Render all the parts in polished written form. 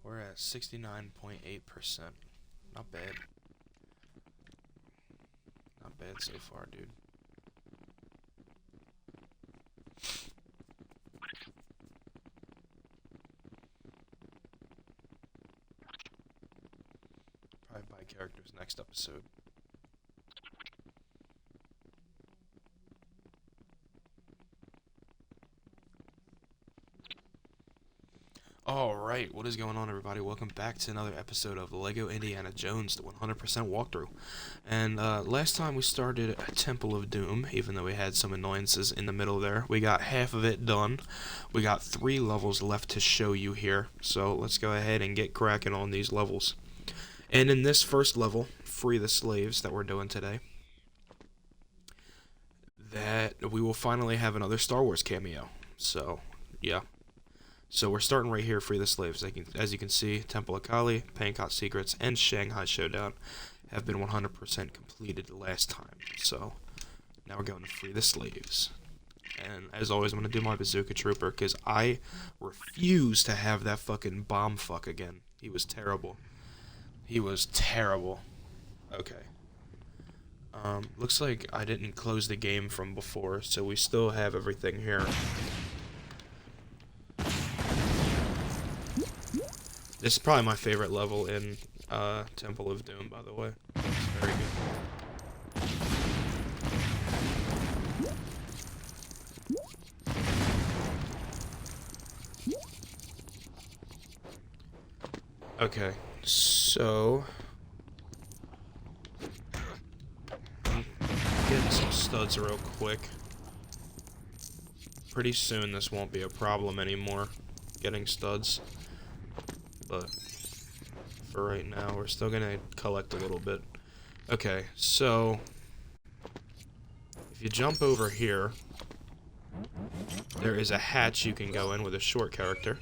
We're at 69.8%. Not bad. Not bad so far, dude. Probably buy characters next episode. Alright, what is going on, everybody? Welcome back to another episode of LEGO Indiana Jones, the 100% walkthrough. And last time we started Temple of Doom, even though we had some annoyances in the middle there. We got half of it done. We got 3 levels left to show you here, so let's go ahead and get cracking on these levels. And in this first level, Free the Slaves, that we're doing today, that we will finally have another Star Wars cameo. So, yeah. So we're starting right here, Free the Slaves. As you can see, Temple of Kali, Pankot Secrets, and Shanghai Showdown have been 100% completed last time. So now we're going to Free the Slaves. And as always, I'm going to do my Bazooka Trooper, because I refuse to have that fucking bomb fuck again. He was terrible. He was terrible. Okay. Looks like I didn't close the game from before, so we still have everything here. This is probably my favorite level in Temple of Doom, by the way. It's very good. Okay, so I'm getting some studs real quick. Pretty soon this won't be a problem anymore, getting studs. But for right now, we're still gonna collect a little bit. Okay, so if you jump over here, there is a hatch you can go in with a short character,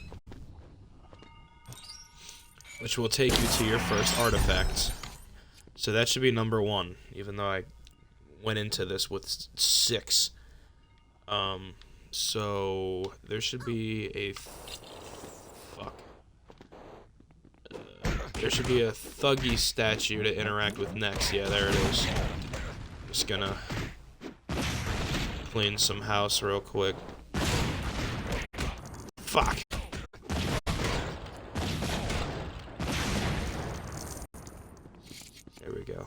which will take you to your first artifact. So that should be number 1, even though I went into this with 6. So there should be a There should be a thuggy statue to interact with next. Yeah, there it is. Just gonna clean some house real quick. Fuck. There we go.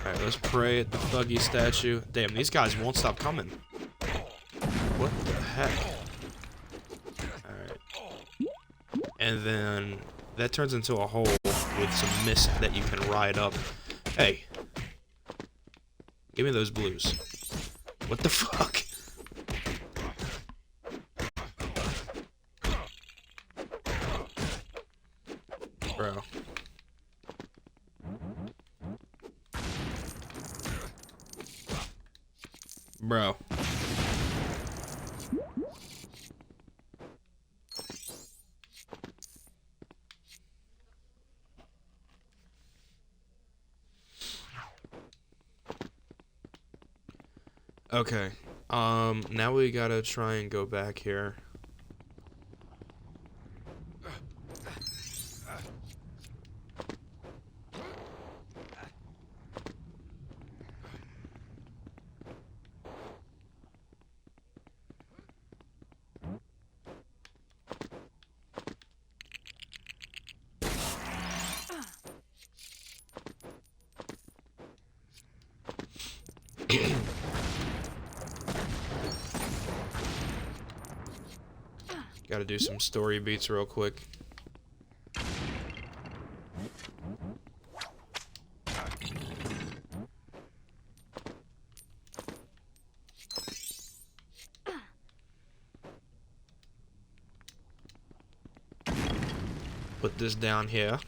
Alright, let's pray at the thuggy statue. Damn, these guys won't stop coming. What the heck? Alright. And then that turns into a hole with some mist that you can ride up. Hey. Give me those blues. What the fuck? Bro. Bro. Okay. Now we gotta try and go back here. Gotta do some story beats real quick. Put this down here.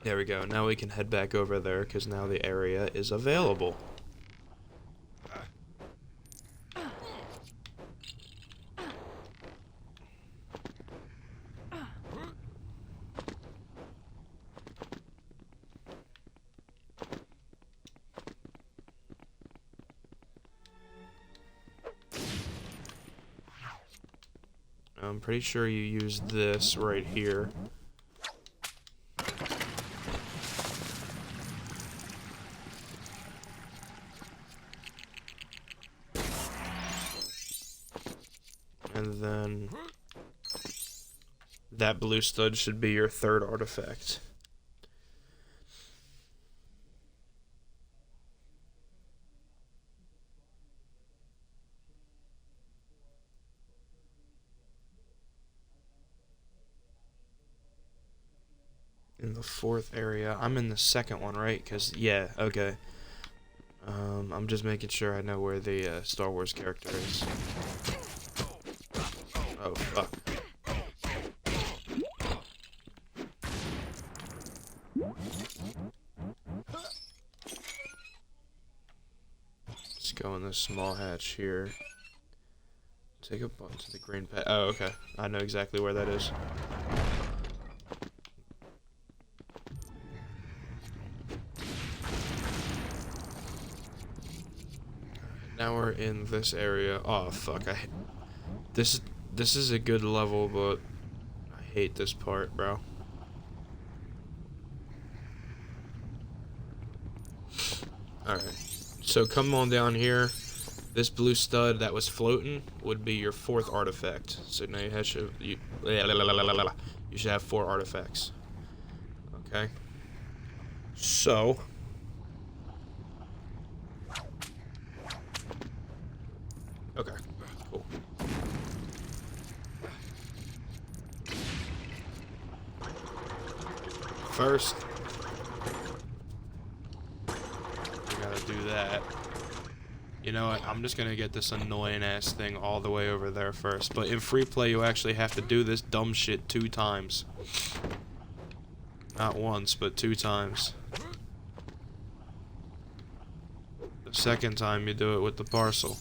There we go. Now we can head back over there because now the area is available. I'm pretty sure you use this right here. And then that blue stud should be your third artifact. In the fourth area. I'm in the second one, right? Because, yeah, okay. I'm just making sure I know where the Star Wars character is. Oh, fuck. Let's go in this small hatch here. Take a button to the green pad. Oh, okay. I know exactly where that is. Now we're in this area. Oh fuck! This is a good level, but I hate this part, bro. All right, so come on down here. This blue stud that was floating would be your fourth artifact. So now you should have 4 artifacts. Okay. So. Okay, cool. First, we gotta do that. You know what, I'm just gonna get this annoying ass thing all the way over there first. But in free play, you actually have to do this dumb shit 2 times. Not once, but 2 times. The second time, you do it with the parcel.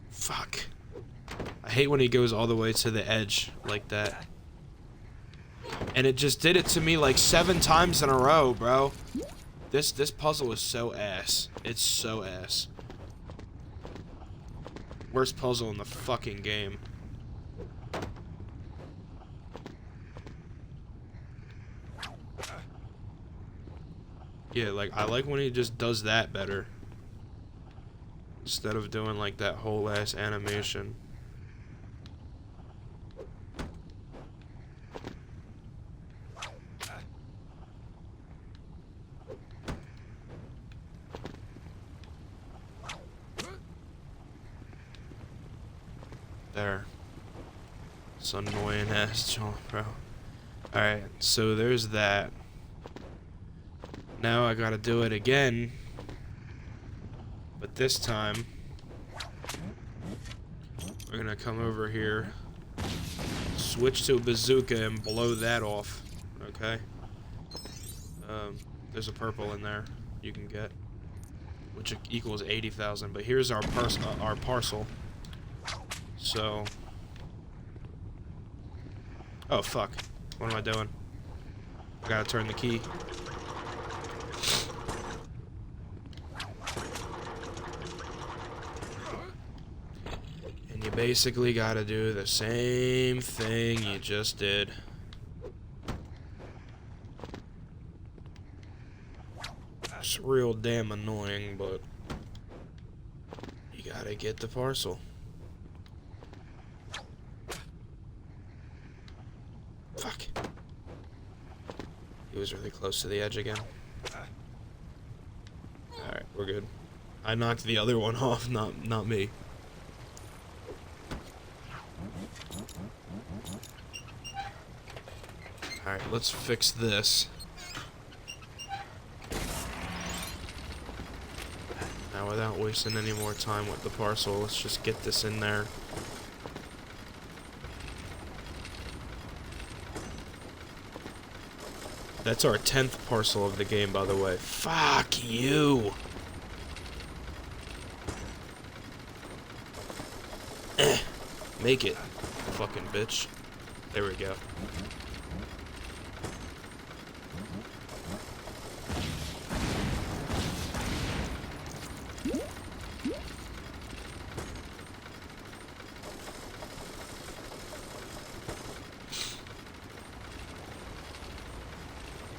Fuck. I hate when he goes all the way to the edge like that. And it just did it to me like 7 times in a row, bro. This puzzle is so ass. It's so ass. Worst puzzle in the fucking game. Yeah, like, I like when he just does that better. Instead of doing like that whole ass animation. There. It's annoying ass jump, bro. Alright, so there's that. Now I gotta do it again. But this time, we're gonna come over here, switch to a bazooka and blow that off, okay? There's a purple in there you can get, which equals 80,000, but here's our parcel. So, oh fuck, what am I doing? I gotta turn the key. You basically gotta do the same thing you just did. It's real damn annoying, but you gotta get the parcel. Fuck. He was really close to the edge again. Alright, we're good. I knocked the other one off, not me. Alright, let's fix this. Now, without wasting any more time with the parcel, let's just get this in there. That's our 10th parcel of the game, by the way. Fuck you! Make it, fucking bitch. There we go.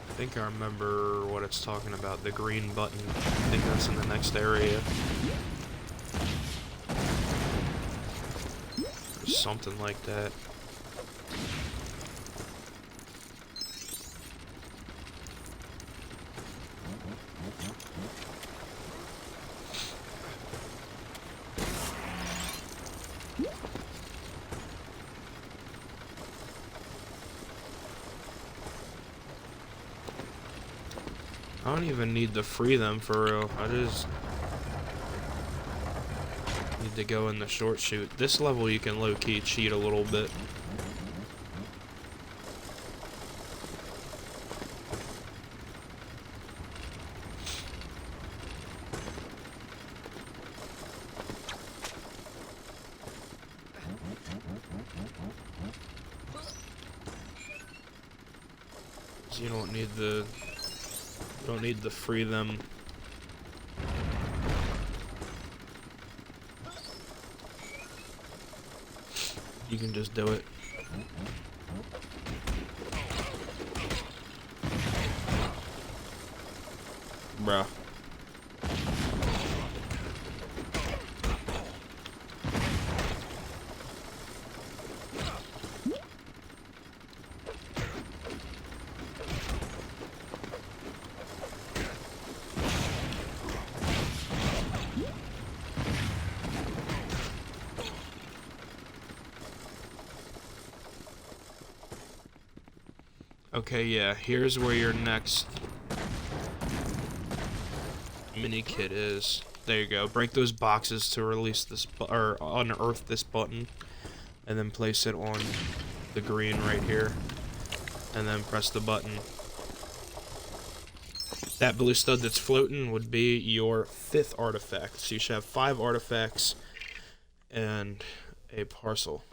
I think I remember what it's talking about, the green button. I think that's in the next area. Or something like that. I don't even need to free them for real. I just need to go in the short shoot. This level you can low-key cheat a little bit. You don't need to free them. You can just do it. Bruh. Okay, yeah, here's where your next mini kit is. There you go. Break those boxes to release this, or unearth this button, and then place it on the green right here, and then press the button. That blue stud that's floating would be your 5th artifact. So you should have 5 artifacts and a parcel.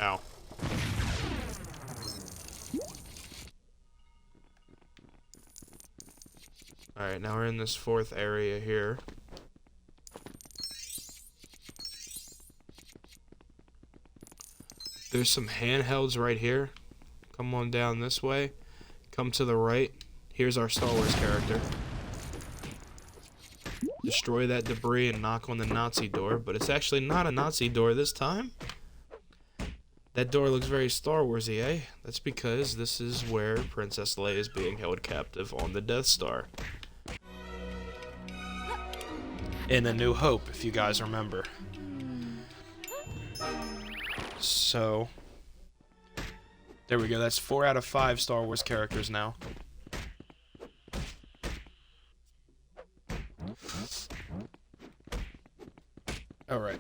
Ow. Alright, now we're in this 4th area here. There's some handhelds right here. Come on down this way. Come to the right. Here's our Star Wars character. Destroy that debris and knock on the Nazi door, but it's actually not a Nazi door this time. That door looks very Star Warsy, eh? That's because this is where Princess Leia is being held captive on the Death Star. In A New Hope, if you guys remember. So, there we go. That's 4 out of 5 Star Wars characters now. Alright.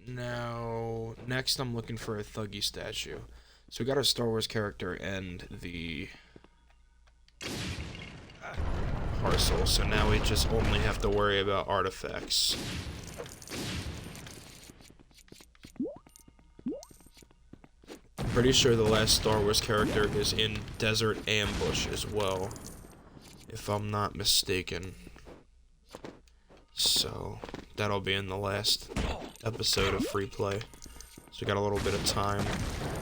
Now, next I'm looking for a Thuggy statue. So we got our Star Wars character and the parcel, so now we just only have to worry about artifacts. Pretty sure the last Star Wars character is in Desert Ambush as well, if I'm not mistaken. So, that'll be in the last episode of FREEPLAY. So we got a little bit of time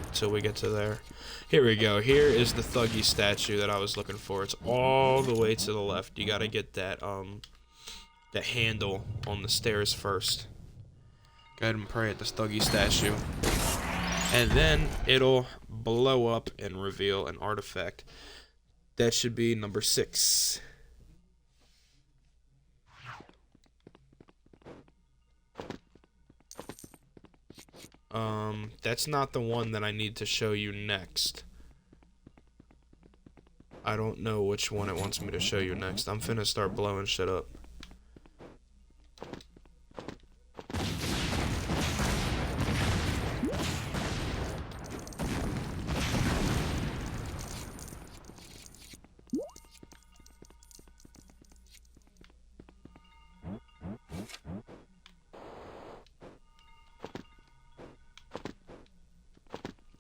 until we get to there. Here we go. Here is the Thuggy statue that I was looking for. It's all the way to the left. You gotta get that, that handle on the stairs first. Go ahead and pray at this Thuggy statue. and then it'll blow up and reveal an artifact. That should be number 6. That's not the one that I need to show you next. I don't know which one it wants me to show you next. I'm finna start blowing shit up.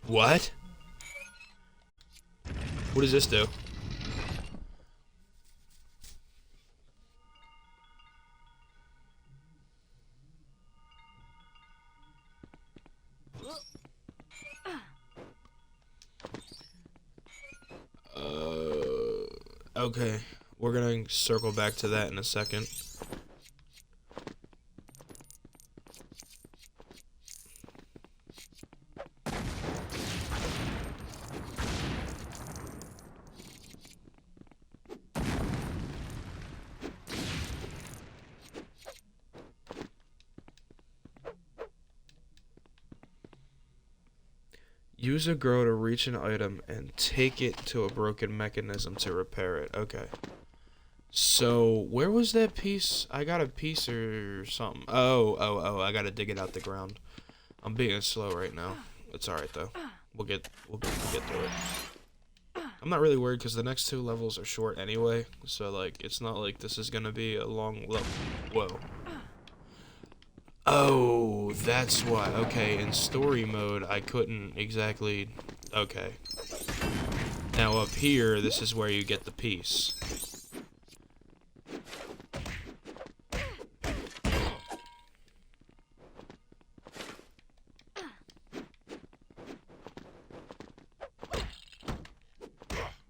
What? What does this do? Okay, we're gonna circle back to that in a second. Use a grow to reach an item and take it to a broken mechanism to repair it. Okay. So, where was that piece? I got a piece or something. Oh, I gotta dig it out the ground. I'm being slow right now. It's alright though. We'll get through it. I'm not really worried because the next 2 levels are short anyway. So, like, it's not like this is gonna be a long level. Whoa. Oh, that's why. Okay, in story mode, I couldn't exactly... Okay. Now up here, this is where you get the piece.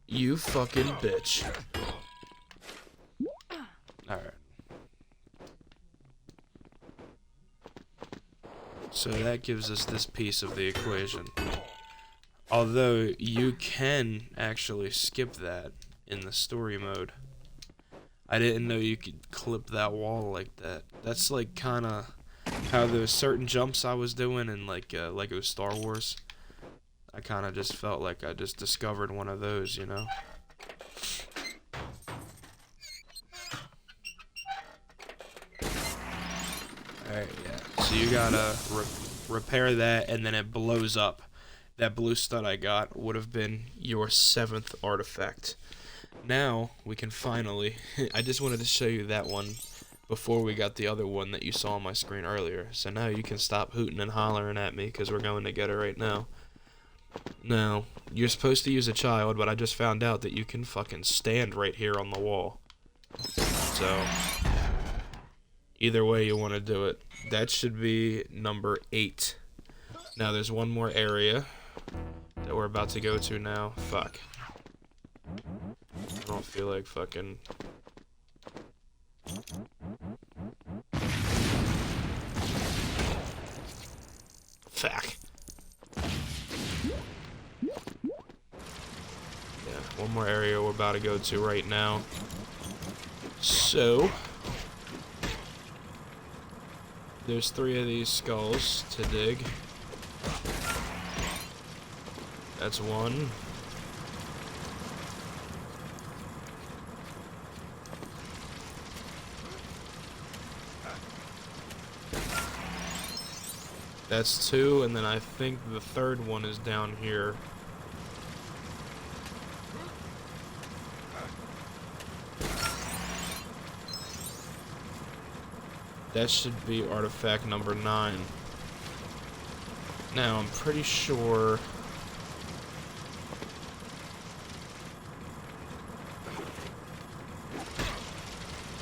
You fucking bitch. Alright. So that gives us this piece of the equation. Although you can actually skip that in the story mode. I didn't know you could clip that wall like that. That's like kinda how those certain jumps I was doing in like Lego Star Wars. I kinda just felt like I just discovered one of those, you know? Alright, yeah. So you gotta repair that, and then it blows up. That blue stud I got would have been your 7th artifact. Now, we can finally... I just wanted to show you that one before we got the other one that you saw on my screen earlier. So now you can stop hooting and hollering at me, because we're going to get it right now. Now, you're supposed to use a child, but I just found out that you can fucking stand right here on the wall. So... either way you want to do it. That should be number 8. Now there's one more area that we're about to go to now. Fuck. I don't feel like fucking... Fuck. Yeah, one more area we're about to go to right now. So... there's 3 of these skulls to dig. That's 1. That's 2, and then I think the 3rd one is down here. That should be artifact number 9. Now, I'm pretty sure...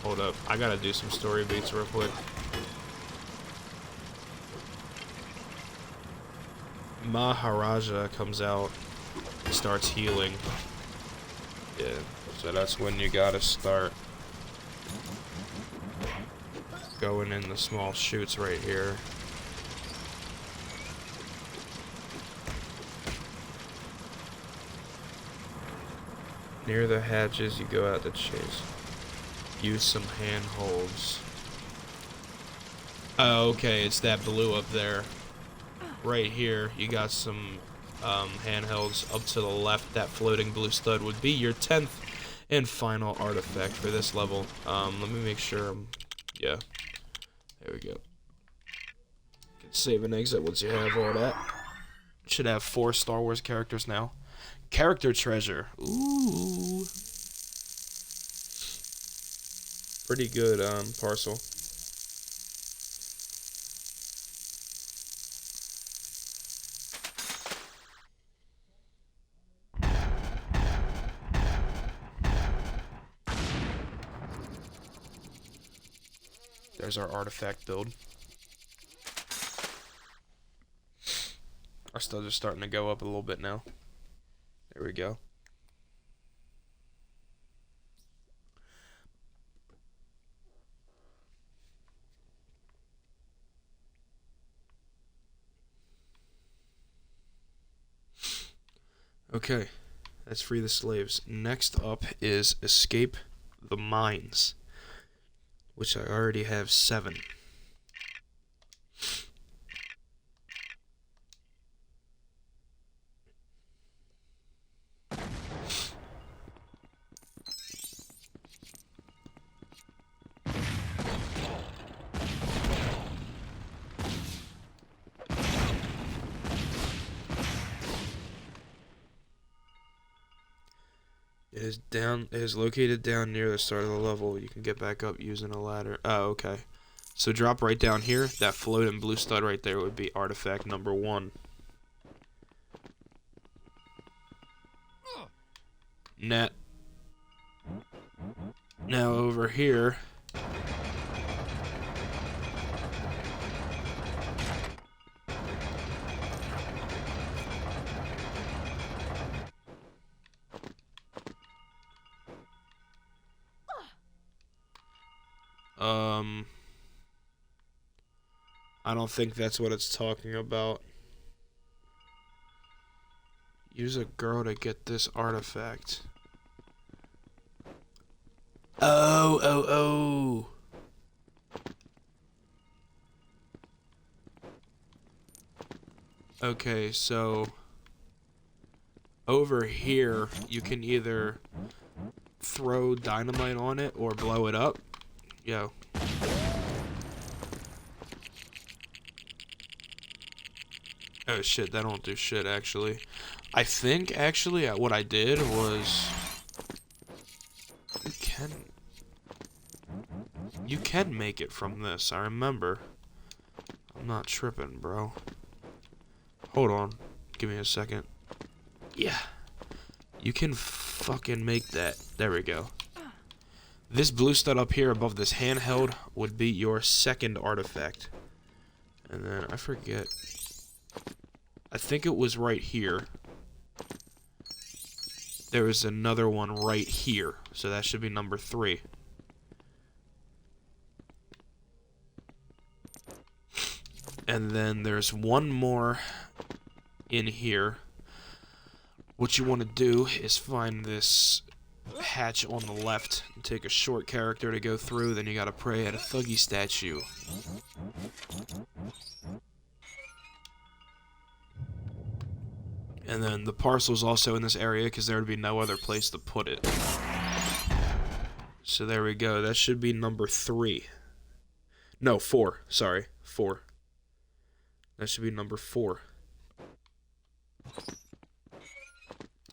hold up, I gotta do some story beats real quick. Maharaja comes out, starts healing. Yeah, so that's when you gotta start going in the small chutes right here. Near the hatches, you go out to chase. Use some handholds. Oh, okay, it's that blue up there. Right here, you got some handhelds up to the left. That floating blue stud would be your 10th and final artifact for this level. Let me make sure yeah. There we go. Can save and exit once you have all that. Should have 4 Star Wars characters now. Character treasure. Ooh. Pretty good parcel. There's our artifact build. Our studs are starting to go up a little bit now. There we go. Okay, let's free the slaves. Next up is escape the mines, which I already have 7. It is located down near the start of the level. You can get back up using a ladder. Oh, okay. So drop right down here. That floating blue stud right there would be artifact number 1. Now over here. I don't think that's what it's talking about. Use a girl to get this artifact. Oh. Okay, so over here, you can either throw dynamite on it or blow it up. Yo. Oh shit, that don't do shit actually. I think actually what I did was you can make it from this. I remember. I'm not tripping, bro. Hold on. Give me a second. Yeah. You can fucking make that. There we go. This blue stud up here above this handheld would be your 2nd artifact. And then I forget. I think it was right here. There was another one right here. So that should be number 3. And then there's one more in here. What you want to do is find this hatch on the left and take a short character to go through. Then you gotta pray at a thuggy statue. And then the parcel's also in this area because there would be no other place to put it. So there we go. That should be number 3. No, 4. Sorry, 4. That should be number 4.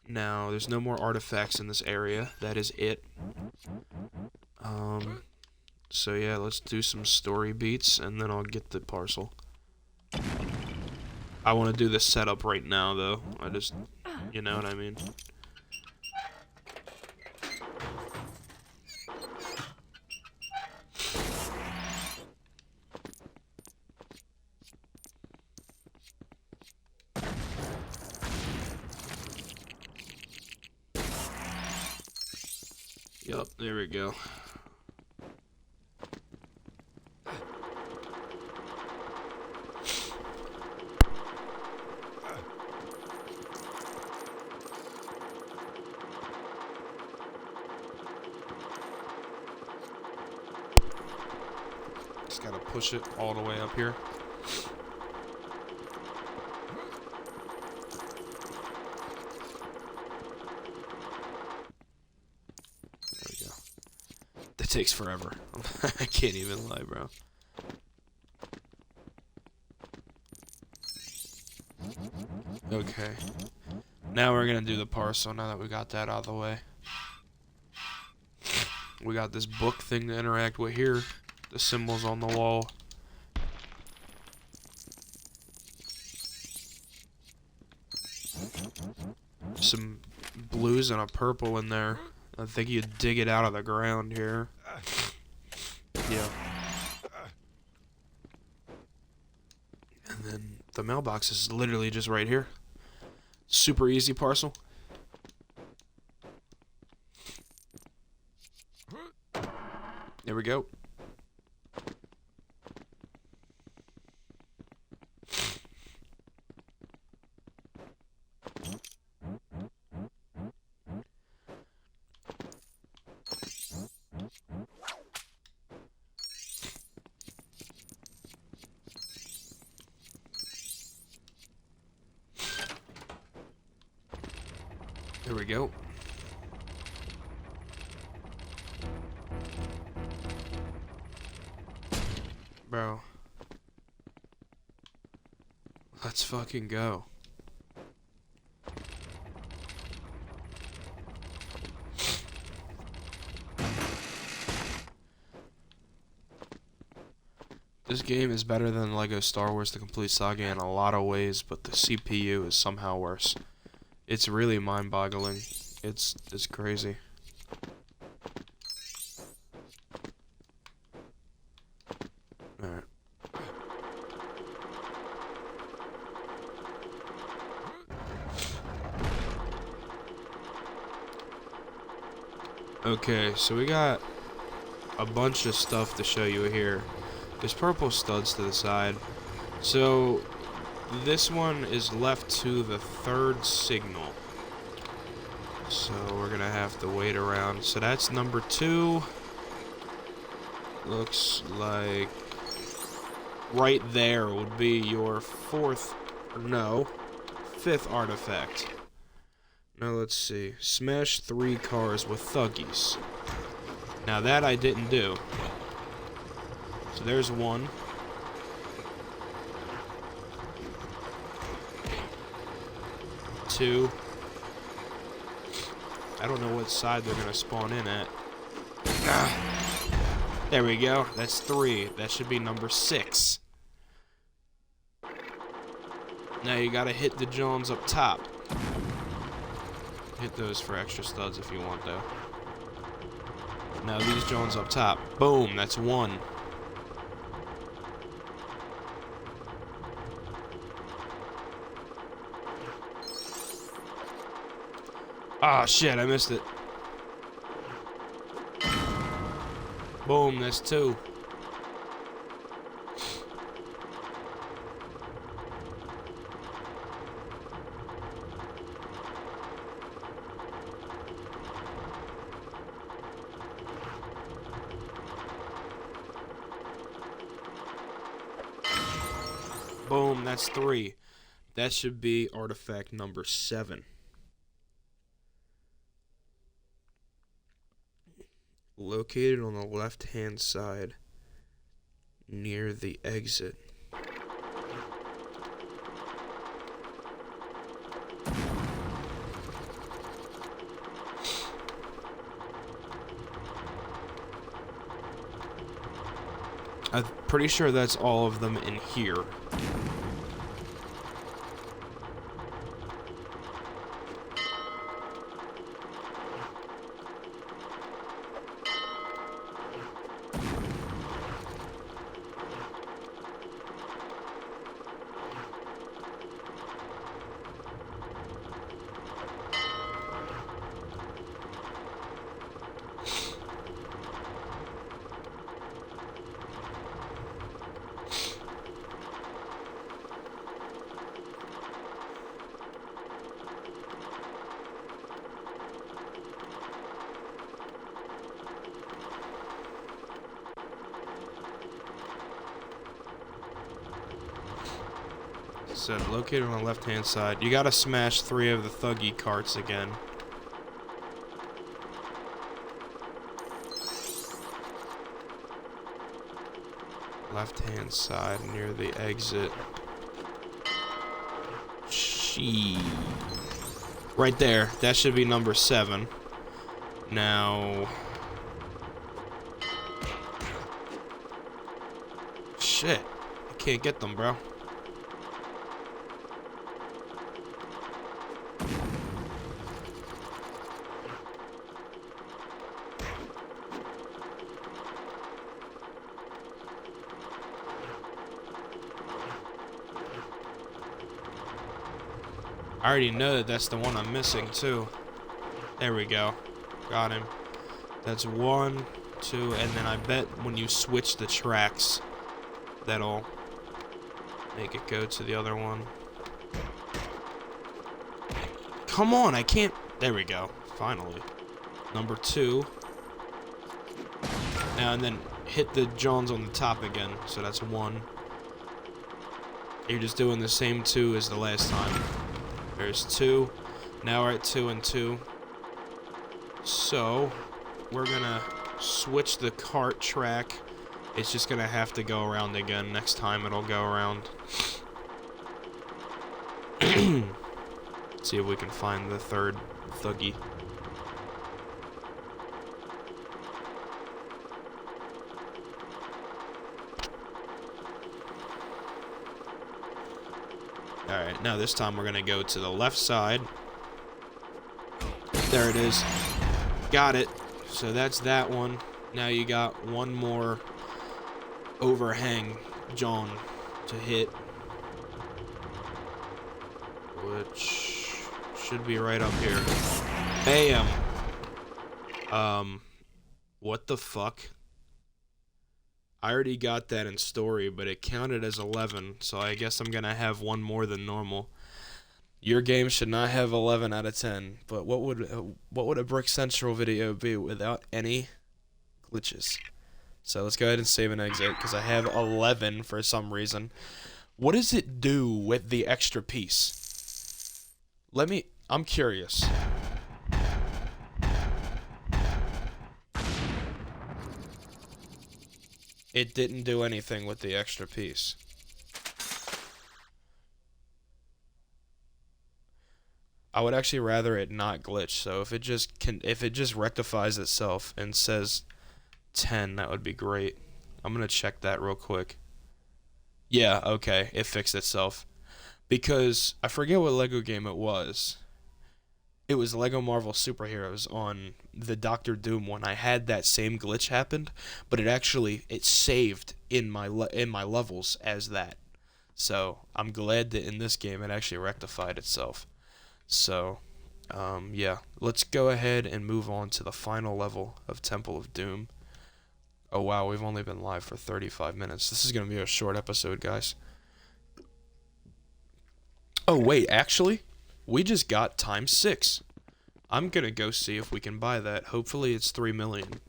Now, there's no more artifacts in this area. That is it. So yeah, let's do some story beats, and then I'll get the parcel. I want to do this setup right now, though. You know what I mean? Yup, there we go. push it all the way up here. There we go. That takes forever. I can't even lie, bro. Okay. Now we're gonna do the parcel, now that we got that out of the way. We got this book thing to interact with here. The symbols on the wall. Some blues and a purple in there. I think you dig it out of the ground here. Yeah. And then the mailbox is literally just right here. Super easy parcel. There we go. There we go. Bro. Let's fucking go. This game is better than LEGO Star Wars The Complete Saga in a lot of ways, but the CPU is somehow worse. It's really mind-boggling. It's crazy. Alright. Okay, so we got a bunch of stuff to show you here. There's purple studs to the side. So this one is left to the third signal. So we're gonna have to wait around. So that's number 2. Looks like right there would be your 4th, no, 5th artifact. Now let's see. Smash 3 cars with thuggies. Now that I didn't do. So there's 1. 2. I don't know what side they're gonna spawn in at. There we go. That's 3. That should be number 6. Now you gotta hit the Jones up top. Hit those for extra studs if you want, though. Now these Jones up top. Boom, that's 1. Ah, shit, I missed it. Boom, that's 2. Boom, that's 3. That should be artifact number 7. Located on the left-hand side near the exit. I'm pretty sure that's all of them in here. said, located on the left-hand side. You gotta smash 3 of the thuggy carts again. Left-hand side near the exit. Right there. That should be number 7. Now... Shit. I can't get them, bro. I already know that that's the one I'm missing, too. There we go. Got him. That's 1, 2, and then I bet when you switch the tracks, that'll make it go to the other one. Come on, I can't... There we go. Finally. Number 2. Now, and then hit the Johns on the top again. So that's 1. You're just doing the same 2 as the last time. There's 2. Now we're at 2 and 2. So, we're gonna switch the cart track. It's just gonna have to go around again. Next time it'll go around. See if we can find the 3rd thuggy. Alright, now this time we're gonna go to the left side. There it is. Got it. So that's that one. Now you got one more overhang John to hit. Which should be right up here. Bam! What the fuck? I already got that in story, but it counted as 11, so I guess I'm gonna have one more than normal. Your game should not have 11 out of 10, but what would a Brick Central video be without any glitches? So let's go ahead and save and exit, because I have 11 for some reason. What does it do with the extra piece? I'm curious. It didn't do anything with the extra piece. I would actually rather it not glitch, so if it just rectifies itself and says 10, that would be great. I'm gonna check that real quick. Yeah, okay, it fixed itself. Because I forget what Lego game it was. It was Lego Marvel Superheroes on the Doctor Doom one. I had that same glitch happened, but it saved in my levels as that. So I'm glad that in this game it actually rectified itself. So, yeah, let's go ahead and move on to the final level of Temple of Doom. Oh wow, we've only been live for 35 minutes. This is gonna be a short episode, guys. Oh wait, actually, we just got ×6. I'm gonna go see if we can buy that. Hopefully it's 3 million.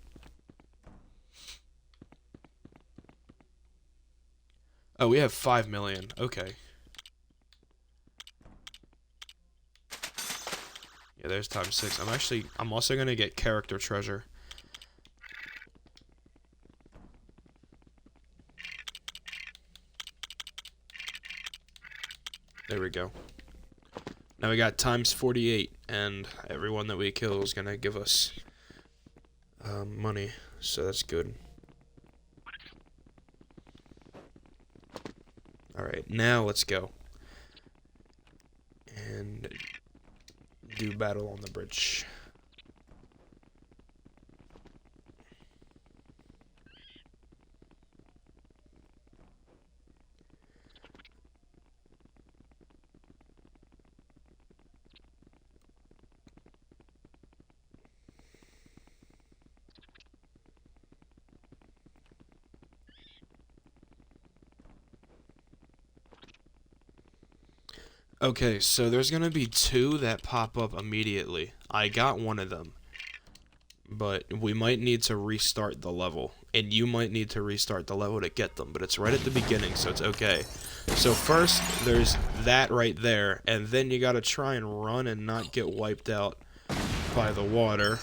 Oh, we have 5 million. Okay. Yeah, there's ×6. I'm also gonna get character treasure. There we go. Now we got ×48, and everyone that we kill is gonna give us money, so that's good. Alright, now let's go. And do battle on the bridge. Okay, so there's gonna be 2 that pop up immediately. I got one of them, but we might need to restart the level. and you might need to restart the level to get them, but it's right at the beginning, so it's okay. So first, there's that right there, and then you gotta try and run and not get wiped out by the water,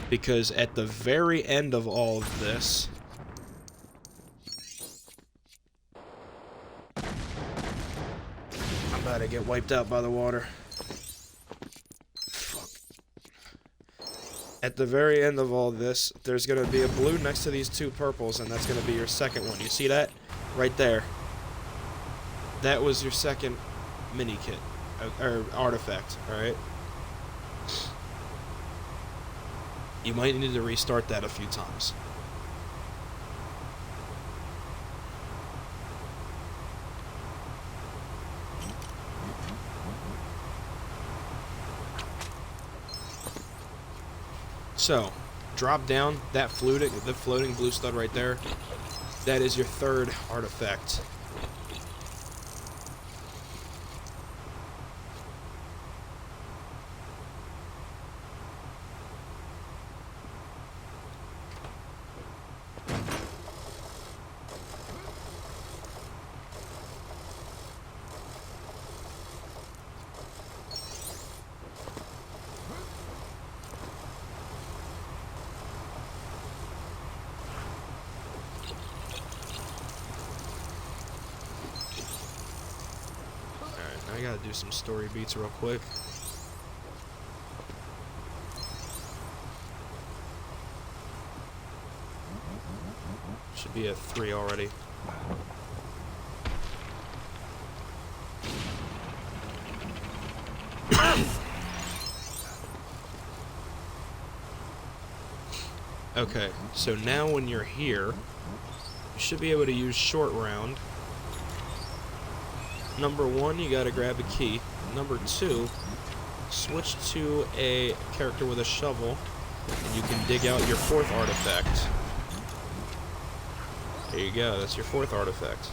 because at the very end of all of this, I'm about to get wiped out by the water. At the very end of all this, there's going to be a blue next to these two purples, and that's going to be your second one. You see that? Right there. That was your second mini kit, or artifact, alright? You might need to restart that a few times. So, drop down the floating blue stud right there. That is your third artifact. I gotta do some story beats real quick. Should be at 3 already. Okay, so now when you're here, you should be able to use short round. Number 1, you gotta grab a key. Number 2, switch to a character with a shovel, and you can dig out your 4th artifact. There you go, that's your 4th artifact.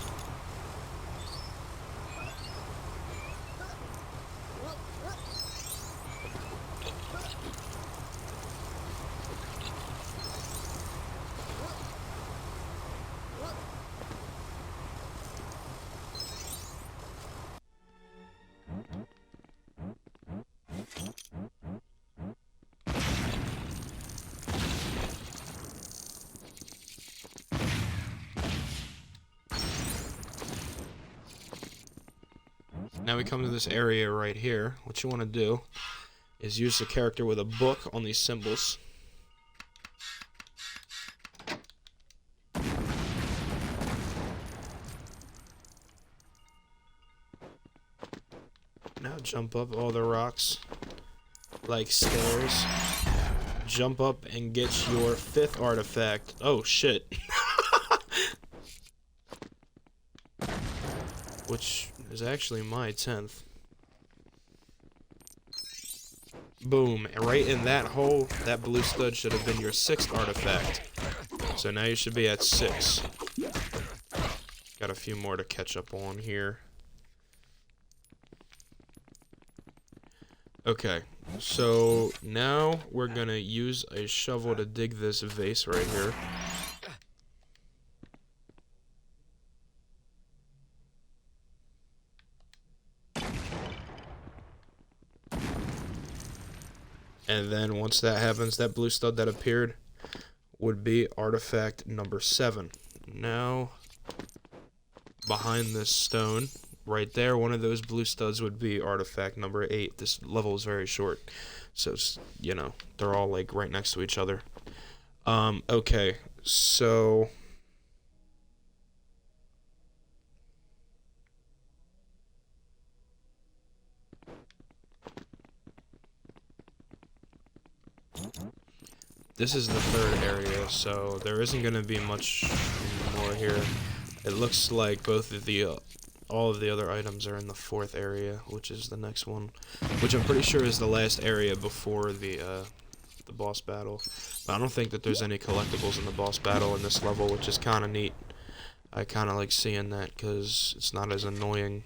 Now we come to this area right here. What you want to do is use the character with a book on these symbols. Now jump up all the rocks like stairs. Jump up and get your 5th artifact. Oh shit. Which is actually my 10th. Boom. And right in that hole, that blue stud should have been your 6th artifact. So now you should be at 6. Got a few more to catch up on here. Okay, so now we're gonna use a shovel to dig this vase right here. And then once that happens, that blue stud that appeared would be artifact number 7. Now, behind this stone, right there, one of those blue studs would be artifact number 8. This level is very short, so, you know, they're all, like, right next to each other. Okay, so... This is the 3rd area, so there isn't going to be much more here. It looks like both of the, all of the other items are in the 4th area, which is the next one, which I'm pretty sure is the last area before the boss battle. But I don't think that there's any collectibles in the boss battle in this level, which is kind of neat. I kind of like seeing that because it's not as annoying.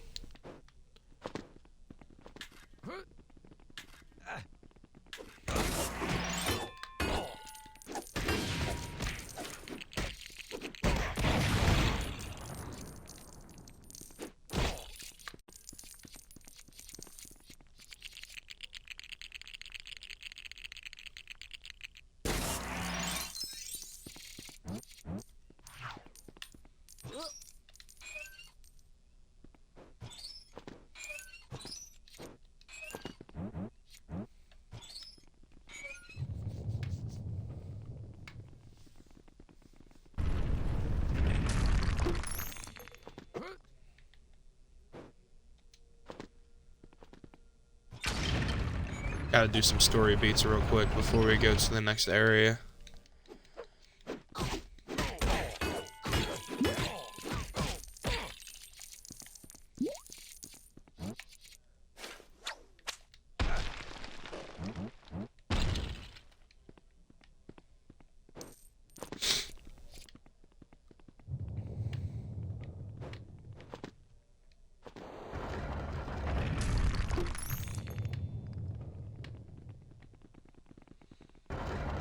Gotta do some story beats real quick before we go to the next area.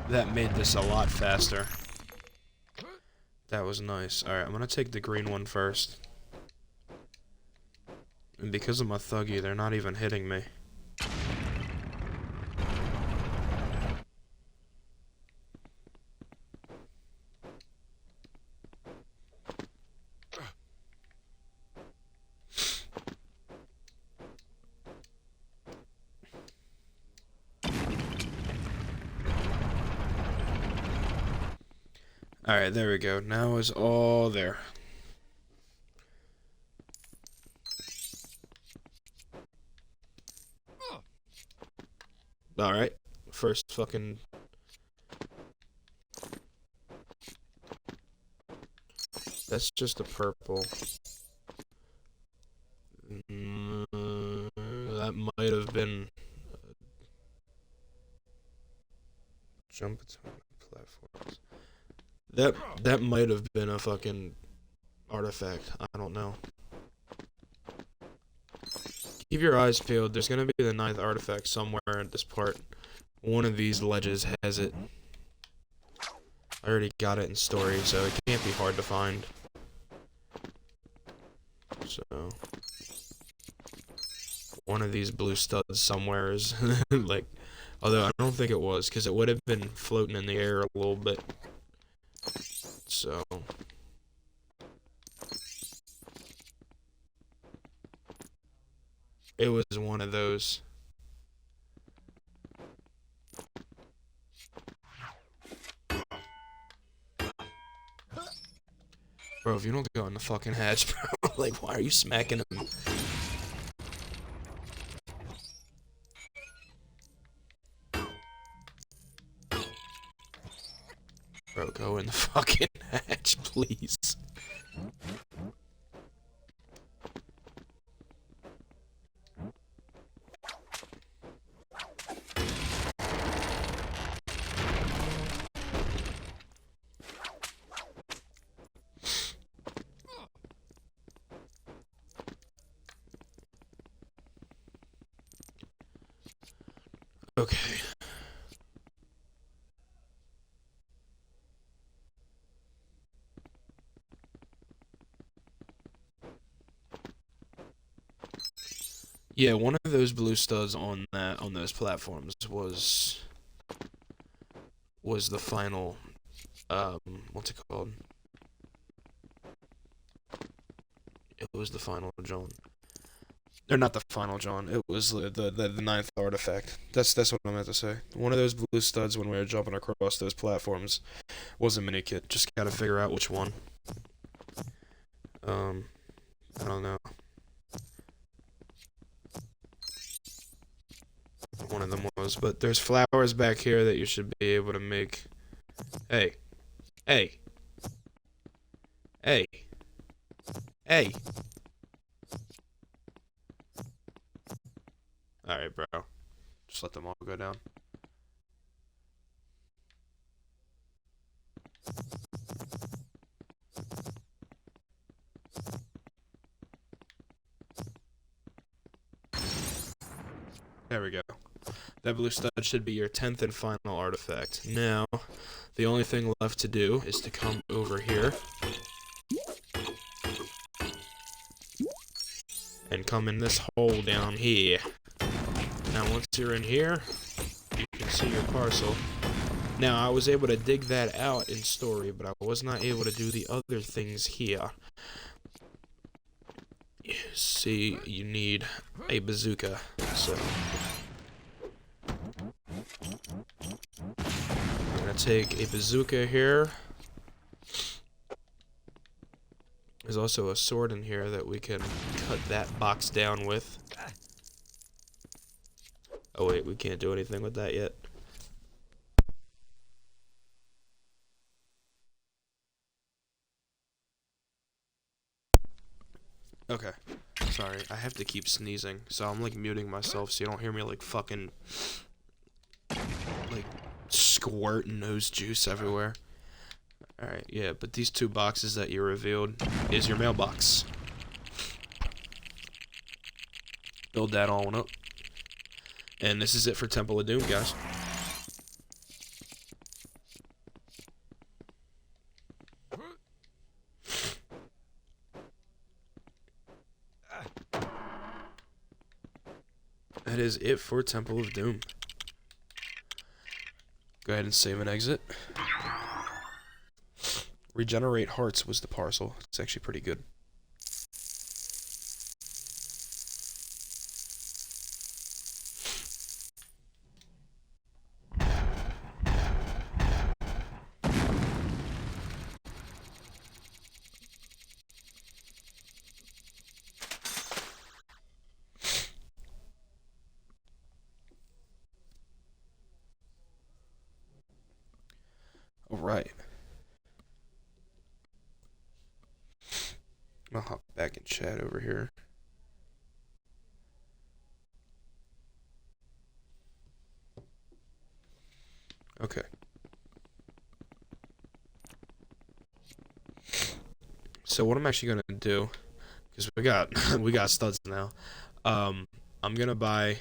That made this a lot faster. That was nice. Alright, I'm gonna take the green one first. And because of my thuggy, they're not even hitting me. Alright, there we go. Now it's all there. Alright. First fucking... That's just a purple. That might have been... Jump between platforms. That might have been a fucking artifact. I don't know. Keep your eyes peeled. There's gonna be the 9th artifact somewhere in this part. One of these ledges has it. I already got it in story, so it can't be hard to find. So... One of these blue studs somewhere is, like... Although I don't think it was, because it would have been floating in the air a little bit. So... It was one of those. Bro, if you don't go in the fucking hatch, bro, like, why are you smacking him? Bro, go in the fucking hatch, please. Okay. Yeah, one of those blue studs on those platforms was the final what's it called? It was the final John. Or not the final John. It was the 9th artifact. That's what I meant to say. One of those blue studs when we were jumping across those platforms was a mini kit. Just gotta figure out which one. I don't know. One of them was, but there's flowers back here that you should be able to make. Hey. Hey. Hey. Hey. Alright, bro. Just let them all go down. There we go. That blue stud should be your 10th and final artifact. Now, the only thing left to do is to come over here. And come in this hole down here. Now, once you're in here, you can see your parcel. Now, I was able to dig that out in story, but I was not able to do the other things here. See, you need a bazooka, so... I'm gonna take a bazooka here. There's also a sword in here that we can cut that box down with. Oh wait, we can't do anything with that yet. Okay. Sorry, I have to keep sneezing, so I'm like muting myself so you don't hear me like fucking like squirt nose juice everywhere. Alright, yeah, but these 2 boxes that you revealed is your mailbox. Build that all one up. And this is it for Temple of Doom, guys. That is it for Temple of Doom. Go ahead and save and exit. Regenerate hearts was the parcel. It's actually pretty good. Alright. I'll hop back in chat over here. Okay. So what I'm actually gonna do, because we got studs now. I'm gonna buy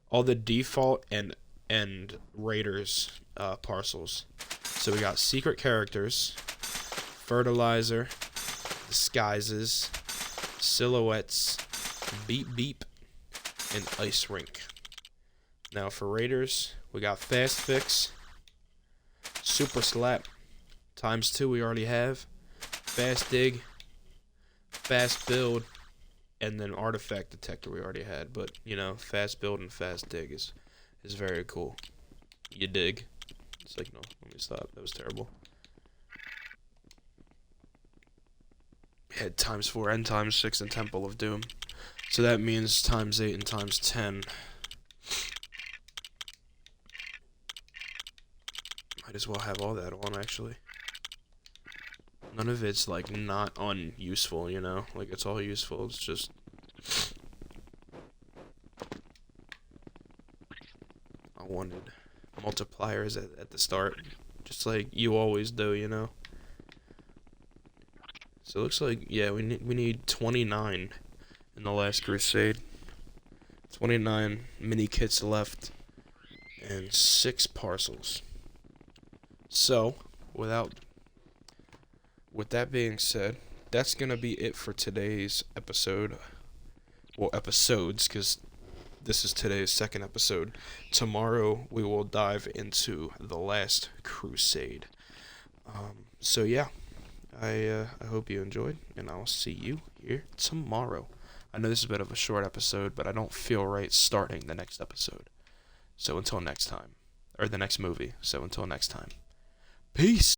all the default and raiders parcels. So we got secret characters, fertilizer, disguises, silhouettes, beep beep, and ice rink. Now for raiders, we got fast fix, super slap, ×2 we already have, fast dig, fast build, and then artifact detector we already had. But you know, fast build and fast dig is very cool. You dig? It's like, no, let me stop. That was terrible. We had ×4 and ×6 in Temple of Doom. So that means ×8 and ×10. Might as well have all that on, actually. None of it's, like, not unuseful, you know? Like, it's all useful. It's just... I wanted multipliers at the start. Just like you always do, you know? So it looks like, yeah, we need 29 in the last crusade. 29 mini kits left. And 6 parcels. So, with that being said, that's gonna be it for today's episode. Well, episodes, because this is today's 2nd episode. Tomorrow we will dive into the last crusade. So yeah, I hope you enjoyed, and I'll see you here tomorrow. I know this is a bit of a short episode, but I don't feel right starting the next episode. So until next time, or the next movie. So until next time, peace.